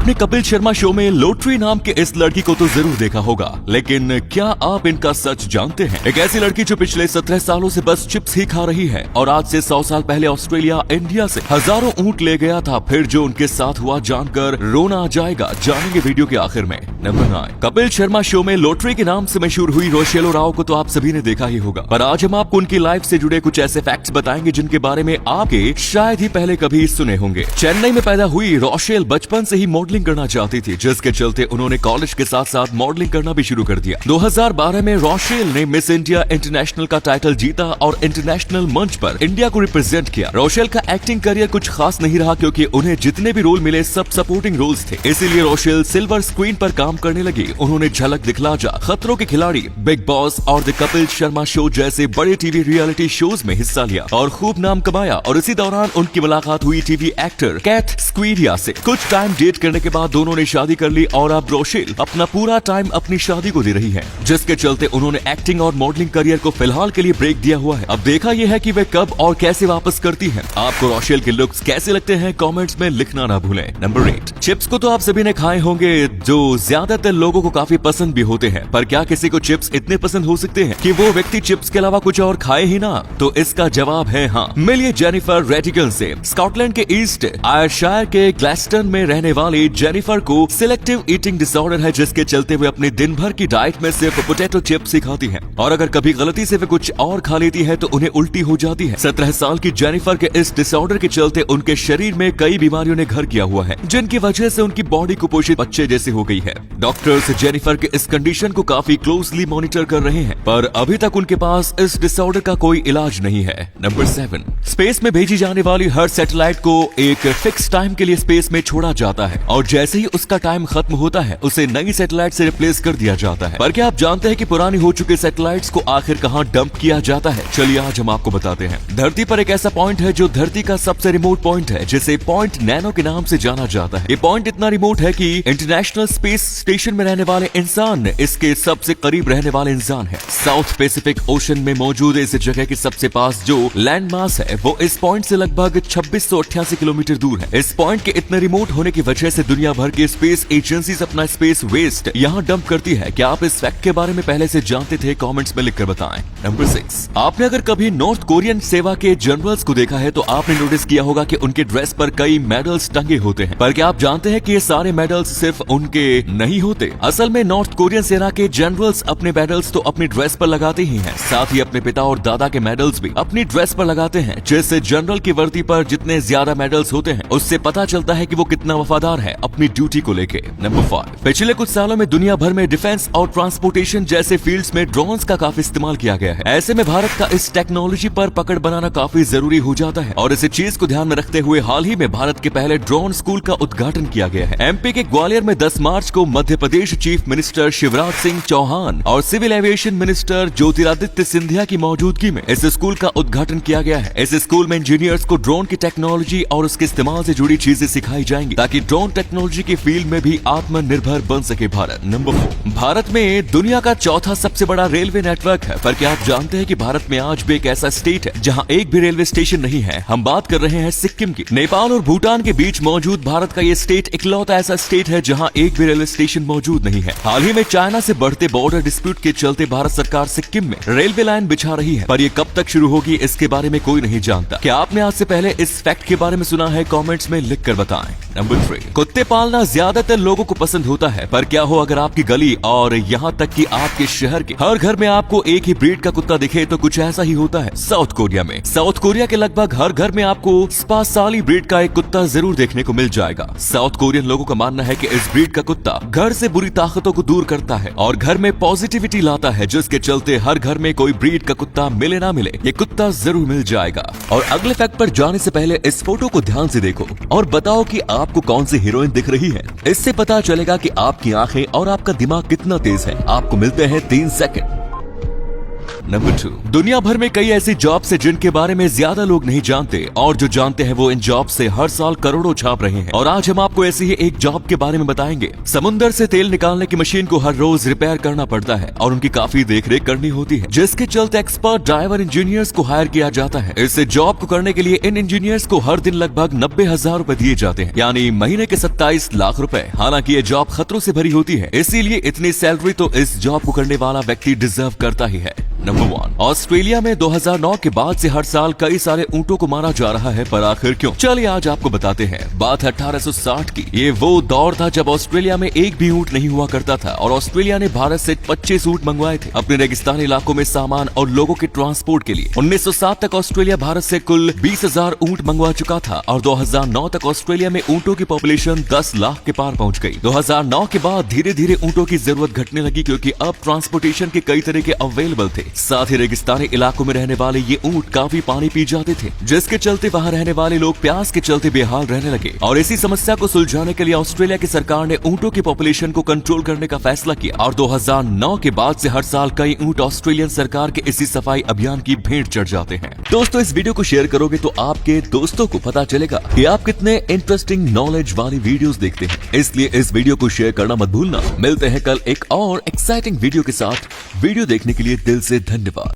आपने कपिल शर्मा शो में लोटरी नाम के इस लड़की को तो जरूर देखा होगा, लेकिन क्या आप इनका सच जानते हैं? एक ऐसी लड़की जो पिछले 17 सालों से बस चिप्स ही खा रही है और आज से 100 साल पहले ऑस्ट्रेलिया इंडिया से हजारों ऊंट ले गया था। फिर जो उनके साथ हुआ जानकर रोना आ जाएगा, जानेंगे वीडियो के आखिर में। नंबर 9, कपिल शर्मा शो में लोटरी के नाम से मशहूर हुई रोशेलो राव को तो आप सभी ने देखा ही होगा, पर आज हम आपको उनकी लाइफ से जुड़े कुछ ऐसे फैक्ट्स बताएंगे जिनके बारे में आपके शायद ही पहले कभी सुने होंगे। चेन्नई में पैदा हुई रोशेल बचपन से ही मॉडलिंग करना चाहती थी, जिसके चलते उन्होंने कॉलेज के साथ साथ मॉडलिंग करना भी शुरू कर दिया। 2012 में रोशेल ने मिस इंडिया इंटरनेशनल का टाइटल जीता और इंटरनेशनल मंच पर इंडिया को रिप्रेजेंट किया। रोशेल का एक्टिंग करियर कुछ खास नहीं रहा, क्योंकि उन्हें जितने भी रोल मिले सब सपोर्टिंग रोल्स थे, इसीलिए रोशेल सिल्वर स्क्रीन पर काम करने लगी। उन्होंने झलक दिखला जा, खतरों के खिलाड़ी, बिग बॉस और द कपिल शर्मा शो जैसे बड़े टीवी रियलिटी शोज में हिस्सा लिया और खूब नाम कमाया। और इसी दौरान उनकी मुलाकात हुई टीवी एक्टर कैथ स्क्वीडिया से। कुछ टाइम डेट करने के बाद दोनों ने शादी कर ली और अब रोशेल अपना पूरा टाइम अपनी शादी को दे रही है, जिसके चलते उन्होंने एक्टिंग और मॉडलिंग करियर को फिलहाल के लिए ब्रेक दिया हुआ है। अब देखा यह है कि वे कब और कैसे वापस करती हैं। आपको रोशेल के लुक्स कैसे लगते हैं, कमेंट्स में लिखना ना भूलें। नंबर 8, चिप्स को तो आप सभी ने खाए होंगे, जो ज्यादातर लोगों को काफी पसंद भी होते हैं, पर क्या किसी को चिप्स इतने पसंद हो सकते हैं कि वो व्यक्ति चिप्स के अलावा कुछ और खाए ही ना? तो इसका जवाब है हाँ। मिलिए जेनिफर रेडिगल से। स्कॉटलैंड के ईस्ट आयरशायर के ग्लैस्टन में रहने वाली जेनिफर को सिलेक्टिव ईटिंग डिसऑर्डर है, जिसके चलते वे अपने दिन भर की डाइट में सिर्फ पोटैटो चिप्स ही खाती हैं और अगर कभी गलती से वे कुछ और खा लेती है तो उन्हें उल्टी हो जाती है। 17 साल की जेनिफर के इस डिसऑर्डर के चलते उनके शरीर में कई बीमारियों ने घर किया हुआ है, जिनकी वजह से उनकी बॉडी कुपोषित बच्चे जैसी हो गई है। डॉक्टर्स जेनिफर के इस कंडीशन को काफी क्लोजली मॉनिटर कर रहे हैं, पर अभी तक उनके पास इस डिसऑर्डर का कोई इलाज नहीं है। नंबर 7, स्पेस में भेजी जाने वाली हर सैटेलाइट को एक फिक्स टाइम के लिए स्पेस में छोड़ा जाता है और जैसे ही उसका टाइम खत्म होता है उसे नई सैटेलाइट से रिप्लेस कर दिया जाता है। पर क्या आप जानते हैं कि पुरानी हो चुके सैटेलाइट्स को आखिर कहां डंप किया जाता है? चलिए आज हम आपको बताते हैं। धरती पर एक ऐसा पॉइंट है जो धरती का सबसे रिमोट पॉइंट है, जिसे पॉइंट नैनो के नाम से जाना जाता है। ये पॉइंट इतना रिमोट है कि इंटरनेशनल स्पेस स्टेशन में रहने वाले इंसान इसके सबसे करीब रहने वाले इंसान है। साउथ पैसिफिक ओशन में मौजूद इस जगह के सबसे पास जो लैंड मास है वो इस पॉइंट से लगभग 2688 किलोमीटर दूर है। इस पॉइंट के इतने रिमोट होने की वजह से दुनिया भर की स्पेस एजेंसीज अपना स्पेस वेस्ट यहाँ डंप करती है। क्या आप इस फैक्ट के बारे में पहले से जानते थे? कमेंट्स में लिखकर बताएं। नंबर 6, आपने अगर कभी नॉर्थ कोरियन सेवा के जनरल्स को देखा है तो आपने नोटिस किया होगा कि उनके ड्रेस पर कई मेडल्स टंगे होते हैं, पर क्या आप जानते हैं कि ये सारे मेडल्स सिर्फ उनके नहीं होते? असल में नॉर्थ कोरियन सेना के जनरल्स अपने मेडल्स तो अपनी ड्रेस पर लगाते ही हैं, साथ ही अपने पिता और दादा के मेडल्स भी अपनी ड्रेस पर लगाते हैं, जिससे जनरल की वर्दी पर जितने ज्यादा मेडल्स होते हैं उससे पता चलता है कि वो कितना वफादार है अपनी ड्यूटी को लेके। नंबर 5, पिछले कुछ सालों में दुनिया भर में डिफेंस और ट्रांसपोर्टेशन जैसे फील्ड्स में ड्रोन्स का काफी इस्तेमाल किया गया है। ऐसे में भारत का इस टेक्नोलॉजी पर पकड़ बनाना काफी जरूरी हो जाता है और इस चीज को ध्यान में रखते हुए हाल ही में भारत के पहले ड्रोन स्कूल का उद्घाटन किया गया है। एमपी के ग्वालियर में 10 मार्च को मध्य प्रदेश चीफ मिनिस्टर शिवराज सिंह चौहान और civil aviation minister Jyotiraditya Scindia की मौजूदगी में इस स्कूल का उद्घाटन किया गया है। इस स्कूल में इंजीनियर्स को ड्रोन की टेक्नोलॉजी और उसके इस्तेमाल से जुड़ी चीजें सिखाई जाएंगी, ताकि ड्रोन टेक्नोलॉजी की फील्ड में भी आत्मनिर्भर बन सके भारत। नंबर 4, भारत में दुनिया का चौथा सबसे बड़ा रेलवे नेटवर्क है, पर क्या आप जानते हैं कि भारत में आज भी एक ऐसा स्टेट है जहां एक भी रेलवे स्टेशन नहीं है? हम बात कर रहे हैं सिक्किम की। नेपाल और भूटान के बीच मौजूद भारत का ये स्टेट इकलौता ऐसा स्टेट है जहां एक भी रेलवे स्टेशन मौजूद नहीं है। हाल ही में चाइना से बढ़ते बॉर्डर डिस्प्यूट के चलते भारत सरकार सिक्किम में रेलवे लाइन बिछा रही है, पर ये कब तक शुरू होगी इसके बारे में कोई नहीं जानता। क्या आपने आज से पहले इस फैक्ट के बारे में सुना है? कमेंट्स में लिखकर बताएं। नंबर 3, कुत्ते पालना ज्यादातर लोगों को पसंद होता है, पर क्या हो अगर आपकी गली और यहाँ तक कि आपके शहर के हर घर में आपको एक ही ब्रीड का कुत्ता दिखे? तो कुछ ऐसा ही होता है साउथ कोरिया में। साउथ कोरिया के लगभग हर घर में आपको स्पासाली ब्रीड का एक कुत्ता जरूर देखने को मिल जाएगा। साउथ कोरियन लोगों का मानना है कि इस ब्रीड का कुत्ता घर से बुरी ताकतों को दूर करता है और घर में पॉजिटिविटी लाता है, जिसके चलते हर घर में कोई ब्रीड का कुत्ता मिले ना मिले ये कुत्ता जरूर मिल जाएगा। और अगले फैक्ट पर जाने से पहले इस फोटो को ध्यान से देखो और बताओ कि आपको कौन सी हीरोइन दिख रही है। इससे पता चलेगा कि आपकी आंखें और आपका दिमाग कितना तेज है। आपको मिलते हैं 3 सेकंड। नंबर 2, दुनिया भर में कई ऐसी जॉब्स है जिनके बारे में ज्यादा लोग नहीं जानते और जो जानते हैं वो इन जॉब से हर साल करोड़ों छाप रहे हैं। और आज हम आपको ऐसी ही एक जॉब के बारे में बताएंगे। समुद्र से तेल निकालने की मशीन को हर रोज रिपेयर करना पड़ता है और उनकी काफी देखरेख करनी होती है, जिसके चलते एक्सपर्ट ड्राइवर इंजीनियर्स को हायर किया जाता है। इस जॉब को करने के लिए इन इंजीनियर्स को हर दिन लगभग 90,000 रूपए दिए जाते हैं, यानी महीने के 27 लाख रुपए। हालांकि ये जॉब खतरों से भरी होती है, इसीलिए इतनी सैलरी तो इस जॉब को करने वाला व्यक्ति डिजर्व करता ही है। नंबर 1, ऑस्ट्रेलिया में 2009 के बाद से हर साल कई सारे ऊंटों को मारा जा रहा है, पर आखिर क्यों? चलिए आज आपको बताते हैं। बात है 1860 की। ये वो दौर था जब ऑस्ट्रेलिया में एक भी ऊंट नहीं हुआ करता था और ऑस्ट्रेलिया ने भारत से 25 ऊंट मंगवाए थे अपने रेगिस्तानी इलाकों में सामान और लोगों के ट्रांसपोर्ट के लिए। 1907 तक ऑस्ट्रेलिया भारत से कुल 20,000 ऊंट मंगवा चुका था और 2009 तक ऑस्ट्रेलिया में ऊंटों की पॉपुलेशन 10 लाख के पार पहुंच गई। 2009 के बाद धीरे धीरे ऊंटों की जरूरत घटने लगी, क्योंकि अब ट्रांसपोर्टेशन के कई तरीके अवेलेबल थे। साथ ही रेगिस्तानी इलाकों में रहने वाले ये ऊंट काफी पानी पी जाते थे, जिसके चलते वहाँ रहने वाले लोग प्यास के चलते बेहाल रहने लगे। और इसी समस्या को सुलझाने के लिए ऑस्ट्रेलिया की सरकार ने ऊंटों की पॉपुलेशन को कंट्रोल करने का फैसला किया और 2009 के बाद से हर साल कई ऊंट ऑस्ट्रेलियन सरकार के इसी सफाई अभियान की भेंट चढ़ जाते हैं। दोस्तों, इस वीडियो को शेयर करोगे तो आपके दोस्तों को पता चलेगा कि आप कितने इंटरेस्टिंग नॉलेज वाली वीडियोस देखते हैं, इसलिए इस वीडियो को शेयर करना मत भूलना। मिलते हैं कल एक और एक्साइटिंग वीडियो के साथ। वीडियो देखने के लिए दिल से धन्यवाद।